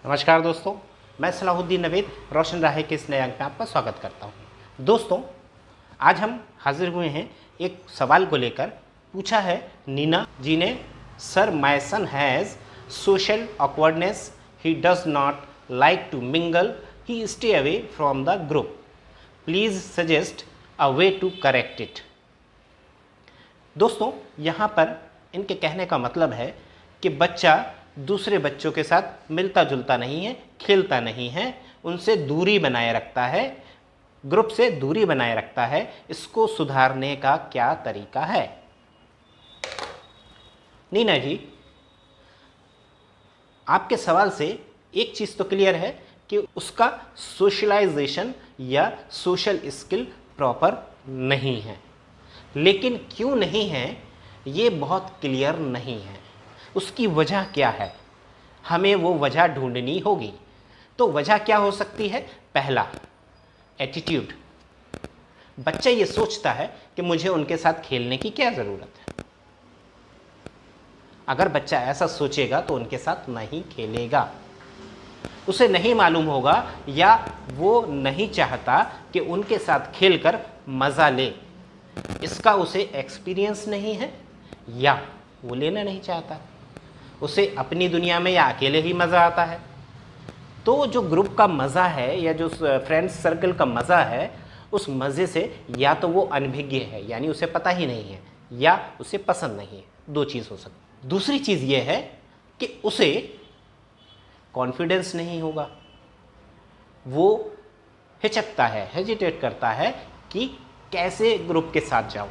नमस्कार दोस्तों, मैं सलाहुद्दीन नवेद रोशन राहे के इस नए अंक में आपका स्वागत करता हूं। दोस्तों, आज हम हाजिर हुए हैं एक सवाल को लेकर। पूछा है नीना जी ने, sir my son has social awkwardness, he does not like to mingle, he stay away from the group, please suggest a way to correct it. दोस्तों, यहाँ पर इनके कहने का मतलब है कि बच्चा दूसरे बच्चों के साथ मिलता जुलता नहीं है, खेलता नहीं है, उनसे दूरी बनाए रखता है, ग्रुप से दूरी बनाए रखता है। इसको सुधारने का क्या तरीका है? नीना जी, आपके सवाल से एक चीज़ तो क्लियर है कि उसका सोशलाइजेशन या सोशल स्किल प्रॉपर नहीं है। लेकिन क्यों नहीं है ये बहुत क्लियर नहीं है। उसकी वजह क्या है, हमें वो वजह ढूंढनी होगी। तो वजह क्या हो सकती है? पहला, एटीट्यूड। बच्चा ये सोचता है कि मुझे उनके साथ खेलने की क्या ज़रूरत है। अगर बच्चा ऐसा सोचेगा तो उनके साथ नहीं खेलेगा। उसे नहीं मालूम होगा या वो नहीं चाहता कि उनके साथ खेलकर मज़ा ले। इसका उसे एक्सपीरियंस नहीं है या वो लेना नहीं चाहता। उसे अपनी दुनिया में या अकेले ही मज़ा आता है। तो जो ग्रुप का मज़ा है या जो फ्रेंड्स सर्कल का मज़ा है, उस मज़े से या तो वो अनभिज्ञ है, यानी उसे पता ही नहीं है, या उसे पसंद नहीं है। दो चीज़ हो सकती। दूसरी चीज़ ये है कि उसे कॉन्फिडेंस नहीं होगा। वो हिचकता है, हेजिटेट करता है कि कैसे ग्रुप के साथ जाऊं,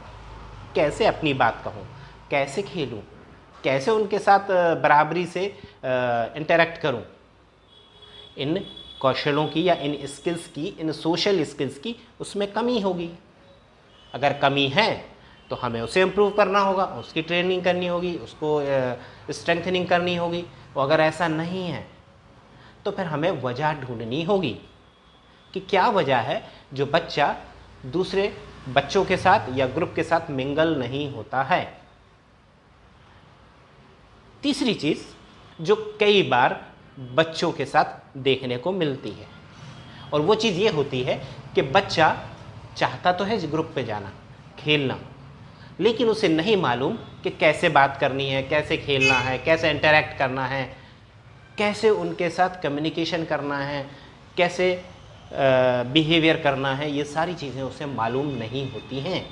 कैसे अपनी बात कहूं, कैसे खेलूं, कैसे उनके साथ बराबरी से इंटरेक्ट करूं। इन कौशलों की या इन स्किल्स की, इन सोशल स्किल्स की उसमें कमी होगी। अगर कमी है तो हमें उसे इम्प्रूव करना होगा, उसकी ट्रेनिंग करनी होगी, उसको स्ट्रेंथनिंग करनी होगी। और अगर ऐसा नहीं है तो फिर हमें वजह ढूंढनी होगी कि क्या वजह है जो बच्चा दूसरे बच्चों के साथ या ग्रुप के साथ मिंगल नहीं होता है। तीसरी चीज़ जो कई बार बच्चों के साथ देखने को मिलती है, और वो चीज़ ये होती है कि बच्चा चाहता तो है ग्रुप पे जाना, खेलना, लेकिन उसे नहीं मालूम कि कैसे बात करनी है, कैसे खेलना है, कैसे इंटरेक्ट करना है, कैसे उनके साथ कम्युनिकेशन करना है, कैसे बिहेवियर करना है। ये सारी चीज़ें उसे मालूम नहीं होती हैं।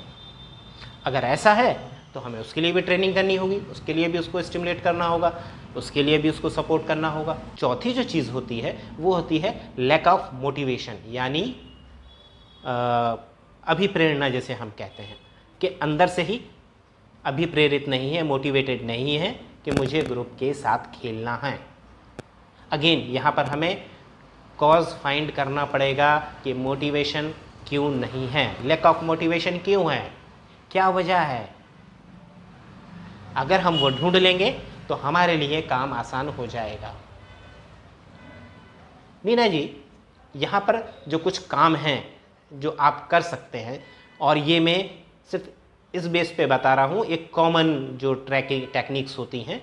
अगर ऐसा है तो हमें उसके लिए भी ट्रेनिंग करनी होगी, उसके लिए भी उसको स्टिमुलेट करना होगा, उसके लिए भी उसको सपोर्ट करना होगा। चौथी जो चीज़ होती है वो होती है लैक ऑफ मोटिवेशन, यानी अभिप्रेरणा जिसे हम कहते हैं, कि अंदर से ही अभिप्रेरित नहीं है, मोटिवेटेड नहीं है कि मुझे ग्रुप के साथ खेलना है। अगेन यहाँ पर हमें कॉज फाइंड करना पड़ेगा कि मोटिवेशन क्यों नहीं है, लैक ऑफ मोटिवेशन क्यों है, क्या वजह है। अगर हम वो ढूंढ लेंगे तो हमारे लिए काम आसान हो जाएगा। नीना जी, यहाँ पर जो कुछ काम हैं जो आप कर सकते हैं, और ये मैं सिर्फ इस बेस पे बता रहा हूँ, एक कॉमन जो ट्रैकिंग टेक्निक्स होती हैं,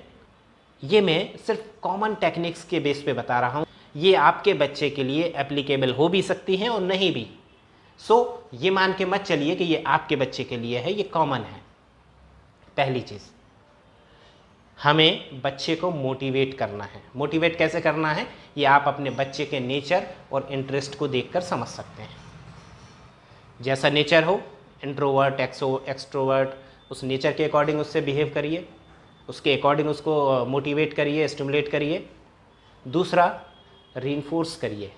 ये मैं सिर्फ कॉमन टेक्निक्स के बेस पे बता रहा हूँ। ये आपके बच्चे के लिए एप्लीकेबल हो भी सकती हैं और नहीं भी। सो ये मान के मत चलिए कि ये आपके बच्चे के लिए है, ये कॉमन है। पहली चीज़, हमें बच्चे को मोटिवेट करना है। मोटिवेट कैसे करना है, ये आप अपने बच्चे के नेचर और इंटरेस्ट को देखकर समझ सकते हैं। जैसा नेचर हो, इंट्रोवर्ट, एक्सट्रोवर्ट, उस नेचर के अकॉर्डिंग उससे बिहेव करिए, उसके अकॉर्डिंग उसको मोटिवेट करिए, स्टिमुलेट करिए। दूसरा, रीइंफोर्स करिए,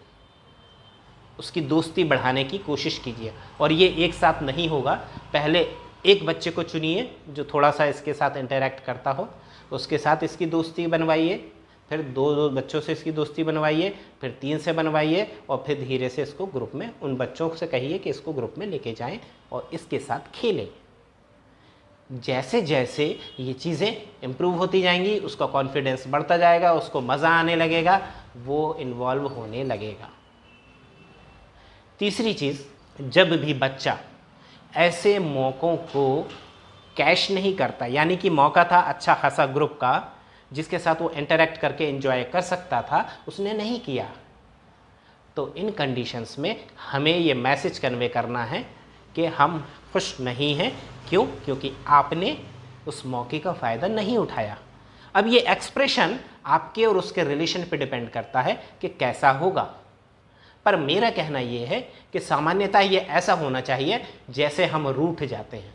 उसकी दोस्ती बढ़ाने की कोशिश कीजिए। और ये एक साथ नहीं होगा। पहले एक बच्चे को चुनिए जो थोड़ा सा इसके साथ इंटरेक्ट करता हो, उसके साथ इसकी दोस्ती बनवाइए, फिर दो बच्चों से इसकी दोस्ती बनवाइए, फिर 3 से बनवाइए, और फिर धीरे से इसको ग्रुप में, उन बच्चों से कहिए कि इसको ग्रुप में लेके जाएं और इसके साथ खेलें। जैसे जैसे ये चीज़ें इम्प्रूव होती जाएंगी, उसका कॉन्फिडेंस बढ़ता जाएगा, उसको मज़ा आने लगेगा, वो इन्वॉल्व होने लगेगा। तीसरी चीज़, जब भी बच्चा ऐसे मौक़ों को कैश नहीं करता, यानी कि मौका था अच्छा खासा ग्रुप का, जिसके साथ वो इंटरेक्ट करके एंजॉय कर सकता था, उसने नहीं किया। तो इन कंडीशंस में हमें ये मैसेज कन्वे करना है कि हम खुश नहीं हैं। क्यों? क्योंकि आपने उस मौके का फ़ायदा नहीं उठाया। अब ये एक्सप्रेशन आपके और उसके रिलेशन पे डिपेंड करता है कि कैसा होगा, पर मेरा कहना ये है कि सामान्यतः ये ऐसा होना चाहिए जैसे हम रूठ जाते हैं।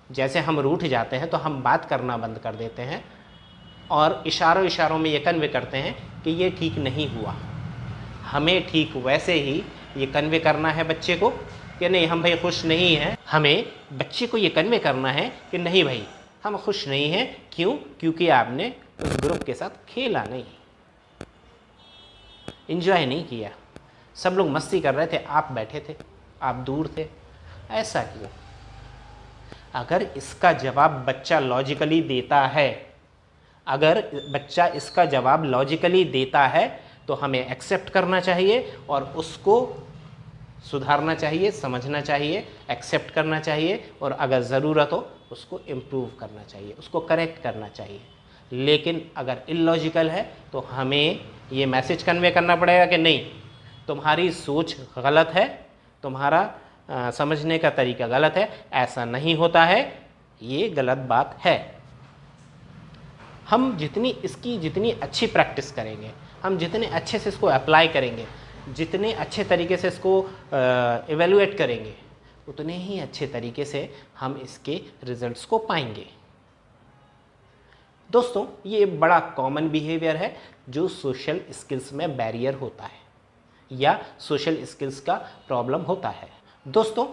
जैसे हम रूठ जाते हैं तो हम बात करना बंद कर देते हैं और इशारों में ये कन्वे करते हैं कि ये ठीक नहीं हुआ। हमें ठीक वैसे ही ये कन्वे करना है बच्चे को कि नहीं, हम भाई खुश नहीं हैं। हमें बच्चे को ये कन्वे करना है कि नहीं भाई, हम खुश नहीं हैं। क्यों? क्योंकि आपने उस ग्रुप के साथ खेला नहीं, एंजॉय नहीं किया। सब लोग मस्ती कर रहे थे, आप बैठे थे, आप दूर थे। ऐसा क्यों? अगर इसका जवाब बच्चा लॉजिकली देता है, अगर बच्चा इसका जवाब लॉजिकली देता है तो हमें एक्सेप्ट करना चाहिए और उसको सुधारना चाहिए, समझना चाहिए, एक्सेप्ट करना चाहिए और अगर ज़रूरत हो उसको इम्प्रूव करना चाहिए, उसको करेक्ट करना चाहिए। लेकिन अगर इलॉजिकल है तो हमें ये मैसेज कन्वे करना पड़ेगा कि नहीं, तुम्हारी सोच गलत है, तुम्हारा समझने का तरीका गलत है, ऐसा नहीं होता है, ये गलत बात है। हम जितनी अच्छी प्रैक्टिस करेंगे, हम जितने अच्छे से इसको अप्लाई करेंगे, जितने अच्छे तरीके से इसको इवेलुएट करेंगे, उतने ही अच्छे तरीके से हम इसके रिजल्ट्स को पाएंगे। दोस्तों, ये बड़ा कॉमन बिहेवियर है जो सोशल स्किल्स में बैरियर होता है या सोशल स्किल्स का प्रॉब्लम होता है। दोस्तों,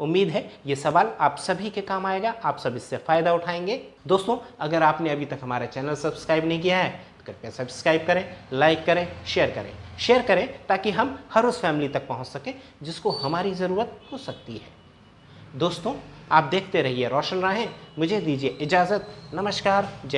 उम्मीद है ये सवाल आप सभी के काम आएगा, आप सब इससे फ़ायदा उठाएंगे। दोस्तों, अगर आपने अभी तक हमारा चैनल सब्सक्राइब नहीं किया है तो कृपया सब्सक्राइब करें, लाइक करें, शेयर करें ताकि हम हर उस फैमिली तक पहुंच सकें जिसको हमारी ज़रूरत हो सकती है। दोस्तों, आप देखते रहिए रोशन राहें। मुझे दीजिए इजाज़त। नमस्कार, जय।